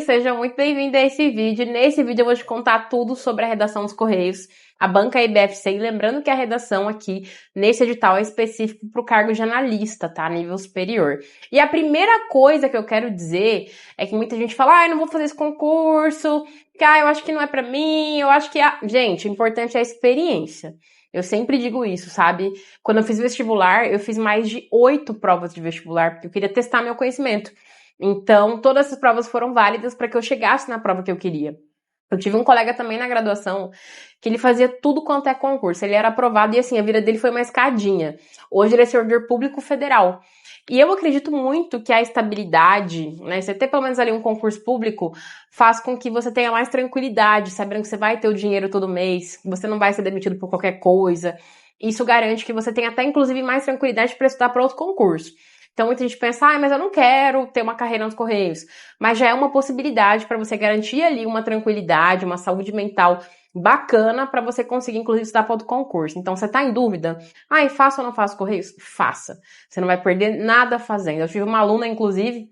Seja muito bem-vindo a esse vídeo. Nesse vídeo eu vou te contar tudo sobre a redação dos Correios, a banca IBFC, e lembrando que a redação aqui, nesse edital, é específico para o cargo de analista, tá? Nível superior. E a primeira coisa que eu quero dizer é que muita gente fala, eu não vou fazer esse concurso, que eu acho que não é para mim, eu acho que... Gente, o importante é a experiência. Eu sempre digo isso, sabe? Quando eu fiz vestibular, eu fiz mais de 8 provas de vestibular, porque eu queria testar meu conhecimento. Então, todas essas provas foram válidas para que eu chegasse na prova que eu queria. Eu tive um colega também na graduação que ele fazia tudo quanto é concurso. Ele era aprovado e assim, a vida dele foi uma escadinha. Hoje ele é servidor público federal. E eu acredito muito que a estabilidade, né, você ter pelo menos ali um concurso público, faz com que você tenha mais tranquilidade, sabendo que você vai ter o dinheiro todo mês, que você não vai ser demitido por qualquer coisa. Isso garante que você tenha até, inclusive, mais tranquilidade para estudar para outro concurso. Então muita gente pensa, mas eu não quero ter uma carreira nos Correios. Mas já é uma possibilidade para você garantir ali uma tranquilidade, uma saúde mental bacana para você conseguir, inclusive, estudar para outro concurso. Então, você tá em dúvida? Faço ou não faço Correios? Faça. Você não vai perder nada fazendo. Eu tive uma aluna, inclusive,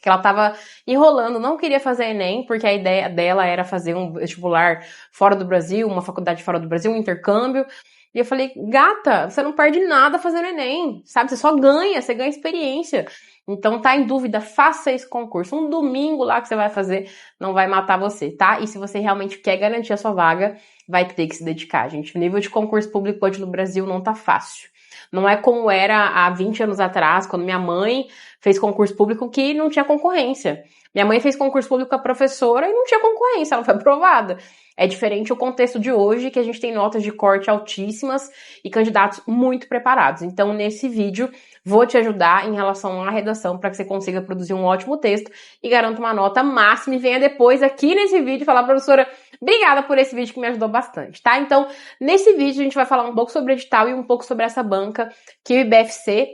que ela tava enrolando, não queria fazer Enem, porque a ideia dela era fazer um vestibular fora do Brasil, uma faculdade fora do Brasil, um intercâmbio. E eu falei, gata, você não perde nada fazendo Enem, sabe? Você só ganha, você ganha experiência. Então tá em dúvida, faça esse concurso. Um domingo lá que você vai fazer não vai matar você, tá? E se você realmente quer garantir a sua vaga, vai ter que se dedicar, gente. O nível de concurso público hoje no Brasil não tá fácil. Não é como era há 20 anos atrás, quando minha mãe fez concurso público que não tinha concorrência. Minha mãe fez concurso público com a professora e não tinha concorrência, ela foi aprovada. É diferente o contexto de hoje, que a gente tem notas de corte altíssimas e candidatos muito preparados. Então, nesse vídeo, vou te ajudar em relação à redação para que você consiga produzir um ótimo texto e garanta uma nota máxima. E venha depois aqui nesse vídeo falar, professora, obrigada por esse vídeo que me ajudou bastante, tá? Então, nesse vídeo a gente vai falar um pouco sobre o edital e um pouco sobre essa banca que o IBFC...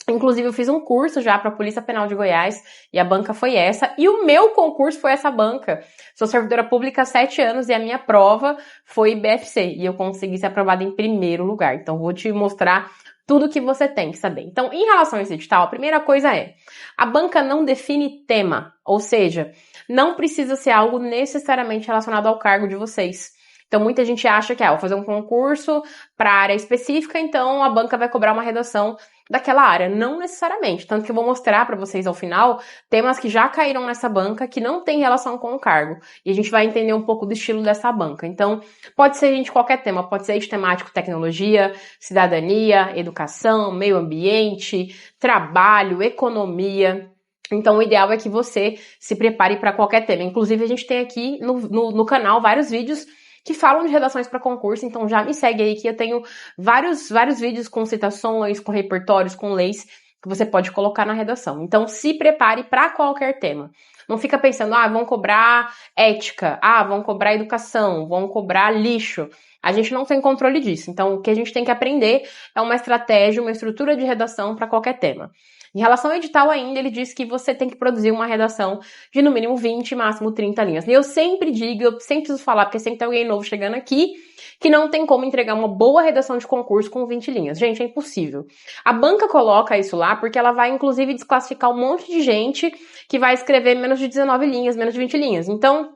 Inclusive, eu fiz um curso já para a Polícia Penal de Goiás e a banca foi essa. E o meu concurso foi essa banca. Sou servidora pública há 7 anos e a minha prova foi IBFC. E eu consegui ser aprovada em primeiro lugar. Então, vou te mostrar tudo que você tem que saber. Então, em relação a esse edital, a primeira coisa é, a banca não define tema. Ou seja, não precisa ser algo necessariamente relacionado ao cargo de vocês. Então, muita gente acha que, vou fazer um concurso para área específica, então a banca vai cobrar uma redação daquela área. Não necessariamente. Tanto que eu vou mostrar para vocês ao final temas que já caíram nessa banca que não tem relação com o cargo. E a gente vai entender um pouco do estilo dessa banca. Então, pode ser, gente, qualquer tema. Pode ser de temático tecnologia, cidadania, educação, meio ambiente, trabalho, economia. Então, o ideal é que você se prepare para qualquer tema. Inclusive, a gente tem aqui no canal vários vídeos que falam de redações para concurso, então já me segue aí que eu tenho vários vídeos com citações, com repertórios, com leis que você pode colocar na redação. Então se prepare para qualquer tema. Não fica pensando, vão cobrar ética, vão cobrar educação, vão cobrar lixo. A gente não tem controle disso. Então o que a gente tem que aprender é uma estratégia, uma estrutura de redação para qualquer tema. Em relação ao edital ainda, ele diz que você tem que produzir uma redação de no mínimo 20, máximo 30 linhas. E eu sempre digo, eu sempre preciso falar, porque sempre tem alguém novo chegando aqui, que não tem como entregar uma boa redação de concurso com 20 linhas. Gente, é impossível. A banca coloca isso lá porque ela vai, inclusive, desclassificar um monte de gente que vai escrever menos de 19 linhas, menos de 20 linhas. Então,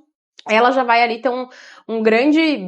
ela já vai ali ter uma grande,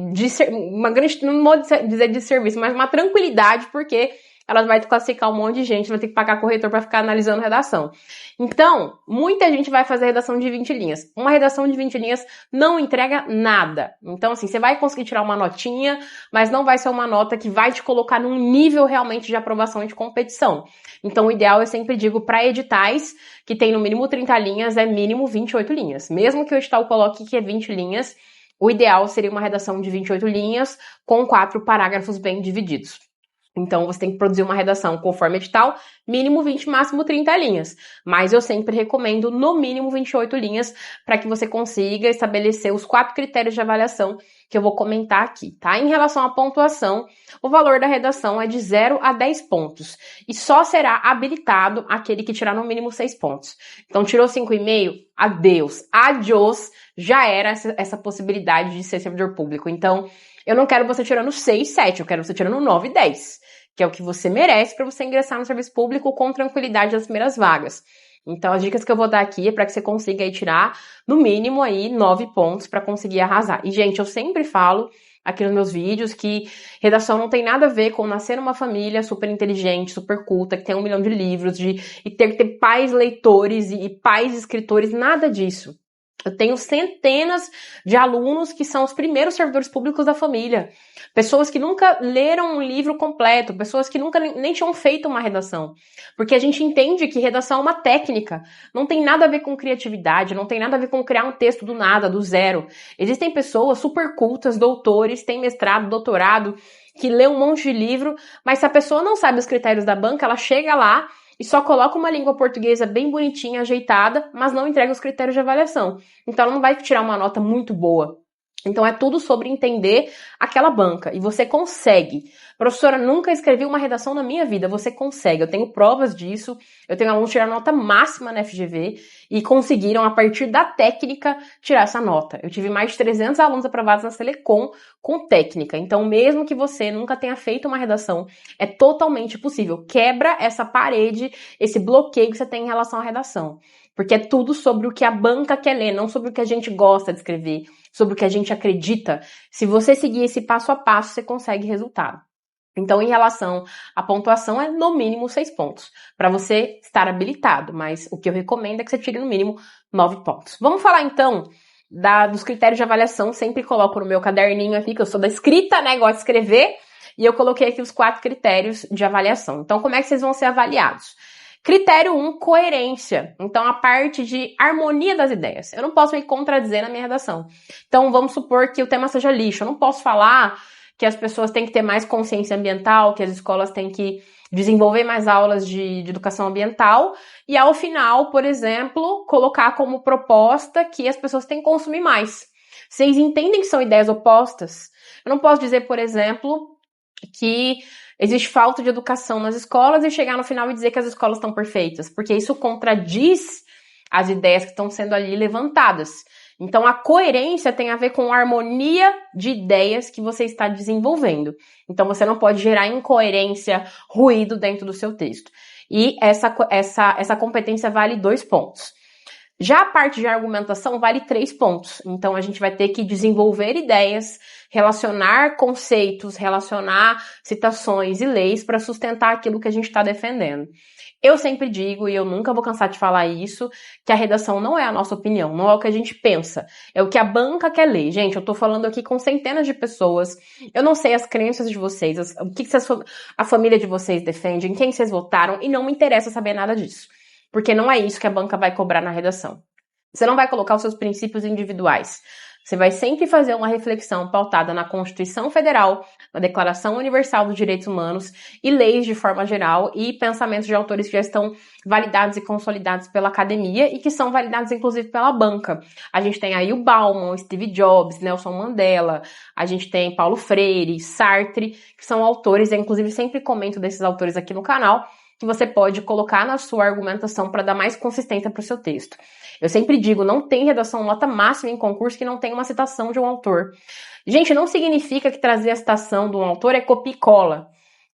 não vou dizer de serviço, mas uma tranquilidade, porque ela vai classificar um monte de gente, vai ter que pagar corretor para ficar analisando redação. Então, muita gente vai fazer redação de 20 linhas. Uma redação de 20 linhas não entrega nada. Então, assim, você vai conseguir tirar uma notinha, mas não vai ser uma nota que vai te colocar num nível realmente de aprovação e de competição. Então, o ideal, eu sempre digo, para editais que tem no mínimo 30 linhas, é mínimo 28 linhas. Mesmo que o edital coloque que é 20 linhas, o ideal seria uma redação de 28 linhas com 4 parágrafos bem divididos. Então, você tem que produzir uma redação conforme edital, mínimo 20, máximo 30 linhas. Mas eu sempre recomendo no mínimo 28 linhas para que você consiga estabelecer os 4 critérios de avaliação que eu vou comentar aqui, tá? Em relação à pontuação, o valor da redação é de 0 a 10 pontos. E só será habilitado aquele que tirar no mínimo 6 pontos. Então, tirou 5,5? Adeus. Adiós. Já era essa possibilidade de ser servidor público. Então, eu não quero você tirando 6, 7. Eu quero você tirando 9 e 10. Que é o que você merece para você ingressar no serviço público com tranquilidade nas primeiras vagas. Então, as dicas que eu vou dar aqui é para que você consiga aí tirar, no mínimo, aí 9 pontos para conseguir arrasar. E, gente, eu sempre falo aqui nos meus vídeos que redação não tem nada a ver com nascer numa família super inteligente, super culta, que tem 1 milhão de livros, e ter que ter pais leitores e pais escritores, nada disso. Eu tenho centenas de alunos que são os primeiros servidores públicos da família. Pessoas que nunca leram um livro completo, pessoas que nunca nem tinham feito uma redação. Porque a gente entende que redação é uma técnica. Não tem nada a ver com criatividade, não tem nada a ver com criar um texto do nada, do zero. Existem pessoas super cultas, doutores, têm mestrado, doutorado, que lê um monte de livro, mas se a pessoa não sabe os critérios da banca, ela chega lá e só coloca uma língua portuguesa bem bonitinha, ajeitada, mas não entrega os critérios de avaliação. Então ela não vai tirar uma nota muito boa. Então é tudo sobre entender aquela banca. E você consegue. Professora, nunca escrevi uma redação na minha vida. Você consegue. Eu tenho provas disso. Eu tenho alunos que tiraram nota máxima na FGV e conseguiram, a partir da técnica, tirar essa nota. Eu tive mais de 300 alunos aprovados na Selecom com técnica. Então, mesmo que você nunca tenha feito uma redação, é totalmente possível. Quebra essa parede, esse bloqueio que você tem em relação à redação. Porque é tudo sobre o que a banca quer ler, não sobre o que a gente gosta de escrever, sobre o que a gente acredita. Se você seguir esse passo a passo, você consegue resultado. Então, em relação à pontuação, é no mínimo 6 pontos, para você estar habilitado, mas o que eu recomendo é que você tire no mínimo 9 pontos. Vamos falar, então, dos critérios de avaliação. Sempre coloco no meu caderninho aqui, que eu sou da escrita, né, gosto de escrever, e eu coloquei aqui os 4 critérios de avaliação. Então, como é que vocês vão ser avaliados? Critério 1, coerência. Então, a parte de harmonia das ideias. Eu não posso me contradizer na minha redação. Então, vamos supor que o tema seja lixo. Eu não posso falar que as pessoas têm que ter mais consciência ambiental, que as escolas têm que desenvolver mais aulas de educação ambiental e, ao final, por exemplo, colocar como proposta que as pessoas têm que consumir mais. Vocês entendem que são ideias opostas? Eu não posso dizer, por exemplo, que existe falta de educação nas escolas e chegar no final e dizer que as escolas estão perfeitas, porque isso contradiz as ideias que estão sendo ali levantadas. Então, a coerência tem a ver com a harmonia de ideias que você está desenvolvendo. Então, você não pode gerar incoerência, ruído dentro do seu texto. E essa competência vale 2 pontos. Já a parte de argumentação vale 3 pontos. Então, a gente vai ter que desenvolver ideias, relacionar conceitos, relacionar citações e leis para sustentar aquilo que a gente está defendendo. Eu sempre digo, e eu nunca vou cansar de falar isso, que a redação não é a nossa opinião, não é o que a gente pensa, é o que a banca quer ler. Gente, eu tô falando aqui com centenas de pessoas, eu não sei as crenças de vocês, o que a família de vocês defende, em quem vocês votaram, e não me interessa saber nada disso. Porque não é isso que a banca vai cobrar na redação. Você não vai colocar os seus princípios individuais. Você vai sempre fazer uma reflexão pautada na Constituição Federal, na Declaração Universal dos Direitos Humanos e leis de forma geral e pensamentos de autores que já estão validados e consolidados pela academia e que são validados inclusive pela banca. A gente tem aí o Bauman, Steve Jobs, Nelson Mandela, a gente tem Paulo Freire, Sartre, que são autores, eu inclusive sempre comento desses autores aqui no canal, que você pode colocar na sua argumentação para dar mais consistência para o seu texto. Eu sempre digo, não tem redação nota máxima em concurso que não tenha uma citação de um autor. Gente, não significa que trazer a citação de um autor é copia e cola.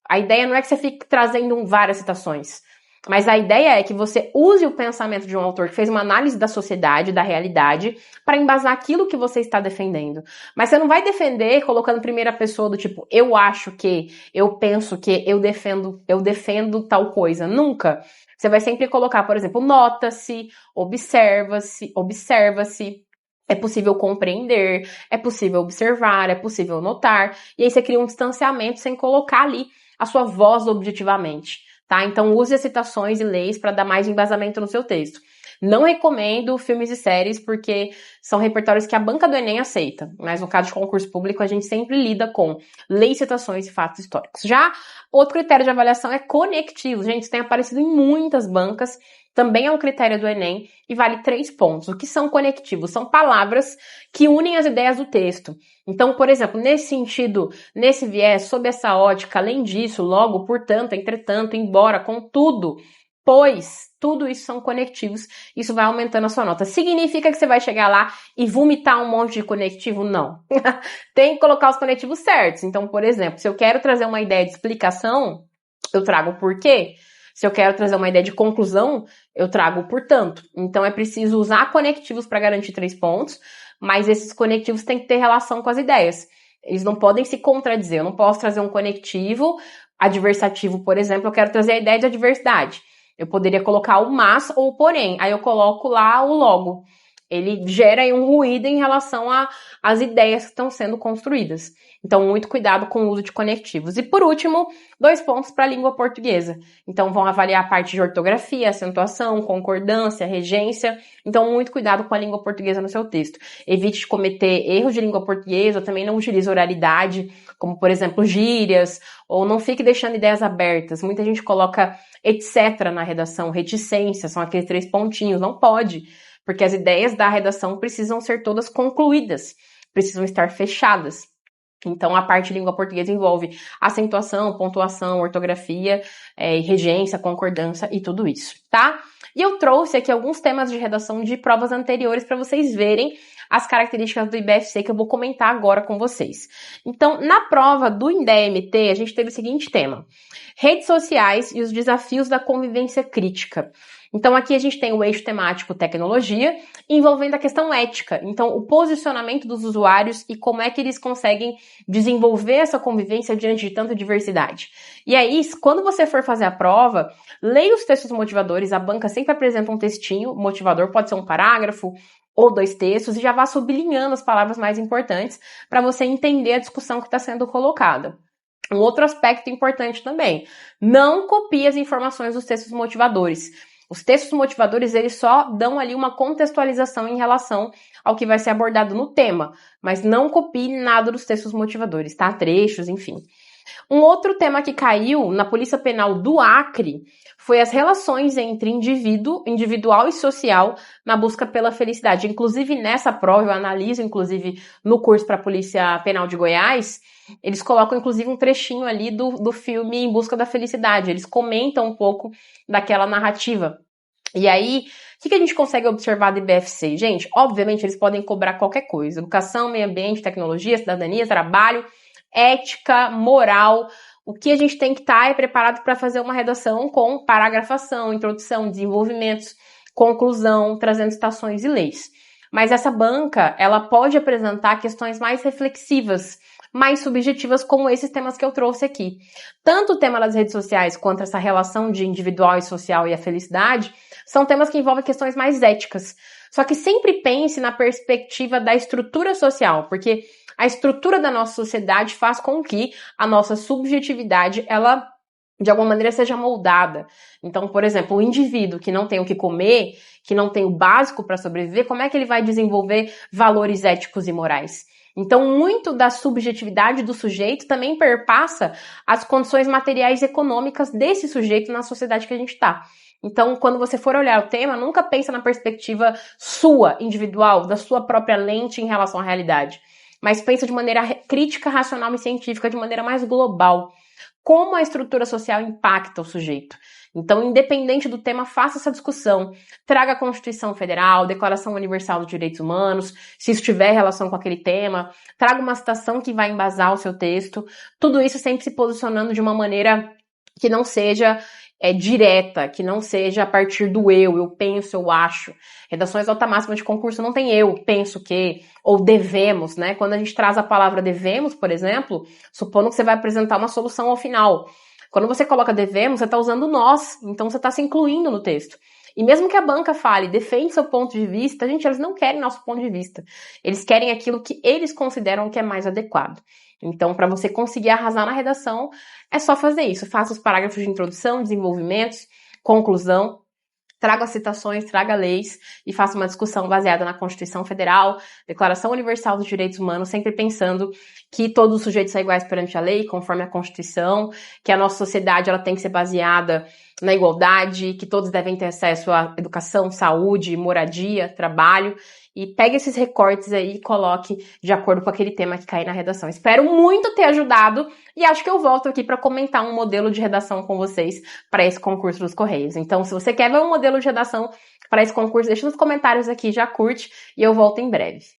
A ideia não é que você fique trazendo várias citações. Mas a ideia é que você use o pensamento de um autor que fez uma análise da sociedade, da realidade, para embasar aquilo que você está defendendo. Mas você não vai defender colocando primeira pessoa do tipo, eu acho que, eu penso que, eu defendo tal coisa. Nunca. Você vai sempre colocar, por exemplo, nota-se, observa-se, é possível compreender, é possível observar, é possível notar. E aí você cria um distanciamento sem colocar ali a sua voz objetivamente. Tá? Então use as citações e leis para dar mais embasamento no seu texto. Não recomendo filmes e séries porque são repertórios que a banca do Enem aceita, mas no caso de concurso público a gente sempre lida com leis, citações e fatos históricos. Já outro critério de avaliação é conectivo. Gente, isso tem aparecido em muitas bancas, também é um critério do Enem e vale 3 pontos. O que são conectivos? São palavras que unem as ideias do texto. Então, por exemplo, nesse sentido, nesse viés, sob essa ótica, além disso, logo, portanto, entretanto, embora, contudo, pois, tudo isso são conectivos, isso vai aumentando a sua nota. Significa que você vai chegar lá e vomitar um monte de conectivo? Não. Tem que colocar os conectivos certos. Então, por exemplo, se eu quero trazer uma ideia de explicação, eu trago o porquê. Se eu quero trazer uma ideia de conclusão, eu trago portanto. Então é preciso usar conectivos para garantir 3 pontos, mas esses conectivos têm que ter relação com as ideias. Eles não podem se contradizer. Eu não posso trazer um conectivo adversativo, por exemplo, eu quero trazer a ideia de adversidade. Eu poderia colocar o mas ou o porém. Aí eu coloco lá o logo. Ele gera aí um ruído em relação às ideias que estão sendo construídas. Então, muito cuidado com o uso de conectivos. E, por último, 2 pontos para a língua portuguesa. Então, vão avaliar a parte de ortografia, acentuação, concordância, regência. Então, muito cuidado com a língua portuguesa no seu texto. Evite de cometer erros de língua portuguesa, também não utilize oralidade, como, por exemplo, gírias, ou não fique deixando ideias abertas. Muita gente coloca etc. na redação, reticência, são aqueles 3 pontinhos. Não pode, porque as ideias da redação precisam ser todas concluídas, precisam estar fechadas. Então, a parte de língua portuguesa envolve acentuação, pontuação, ortografia, regência, concordância e tudo isso, tá? E eu trouxe aqui alguns temas de redação de provas anteriores para vocês verem as características do IBFC que eu vou comentar agora com vocês. Então, na prova do INDE-MT, a gente teve o seguinte tema: redes sociais e os desafios da convivência crítica. Então, aqui a gente tem o eixo temático tecnologia, envolvendo a questão ética. Então, o posicionamento dos usuários e como é que eles conseguem desenvolver essa convivência diante de tanta diversidade. E aí, quando você for fazer a prova, leia os textos motivadores. A banca sempre apresenta um textinho motivador, pode ser um parágrafo ou 2 textos, e já vá sublinhando as palavras mais importantes para você entender a discussão que está sendo colocada. Um outro aspecto importante também: não copie as informações dos textos motivadores. Os textos motivadores, eles só dão ali uma contextualização em relação ao que vai ser abordado no tema, mas não copie nada dos textos motivadores, tá? Trechos, enfim. Um outro tema que caiu na Polícia Penal do Acre foi as relações entre individual e social na busca pela felicidade. Inclusive, nessa prova, eu analiso, inclusive, no curso para a Polícia Penal de Goiás, eles colocam, inclusive, um trechinho ali do filme Em Busca da Felicidade. Eles comentam um pouco daquela narrativa. E aí, o que a gente consegue observar do IBFC? Gente, obviamente, eles podem cobrar qualquer coisa: educação, meio ambiente, tecnologia, cidadania, trabalho, ética, moral. O que a gente tem que estar preparado para fazer uma redação com paragrafação, introdução, desenvolvimentos, conclusão, trazendo citações e leis. Mas essa banca, ela pode apresentar questões mais reflexivas, mais subjetivas, como esses temas que eu trouxe aqui. Tanto o tema das redes sociais quanto essa relação de individual e social e a felicidade são temas que envolvem questões mais éticas. Só que sempre pense na perspectiva da estrutura social, porque a estrutura da nossa sociedade faz com que a nossa subjetividade, ela, de alguma maneira, seja moldada. Então, por exemplo, o indivíduo que não tem o que comer, que não tem o básico para sobreviver, como é que ele vai desenvolver valores éticos e morais? Então, muito da subjetividade do sujeito também perpassa as condições materiais e econômicas desse sujeito na sociedade que a gente está. Então, quando você for olhar o tema, nunca pensa na perspectiva sua, individual, da sua própria lente em relação à realidade, mas pensa de maneira crítica, racional e científica, de maneira mais global. Como a estrutura social impacta o sujeito. Então, independente do tema, faça essa discussão. Traga a Constituição Federal, Declaração Universal dos Direitos Humanos, se isso tiver relação com aquele tema. Traga uma citação que vai embasar o seu texto. Tudo isso sempre se posicionando de uma maneira que não seja direta, que não seja a partir do eu penso, eu acho. Redações alta máxima de concurso não tem eu penso que, ou devemos, né? Quando a gente traz a palavra devemos, por exemplo, supondo que você vai apresentar uma solução ao final. Quando você coloca devemos, você está usando nós, então você está se incluindo no texto. E mesmo que a banca fale, defende seu ponto de vista, gente, eles não querem nosso ponto de vista. Eles querem aquilo que eles consideram que é mais adequado. Então, para você conseguir arrasar na redação, é só fazer isso. Faça os parágrafos de introdução, desenvolvimentos, conclusão, traga citações, traga leis e faça uma discussão baseada na Constituição Federal, Declaração Universal dos Direitos Humanos, sempre pensando que todos os sujeitos são iguais perante a lei, conforme a Constituição, que a nossa sociedade ela tem que ser baseada na igualdade, que todos devem ter acesso à educação, saúde, moradia, trabalho. E pegue esses recortes aí e coloque de acordo com aquele tema que cair na redação. Espero muito ter ajudado e acho que eu volto aqui para comentar um modelo de redação com vocês para esse concurso dos Correios. Então, se você quer ver um modelo de redação para esse concurso, deixa nos comentários aqui, já curte e eu volto em breve.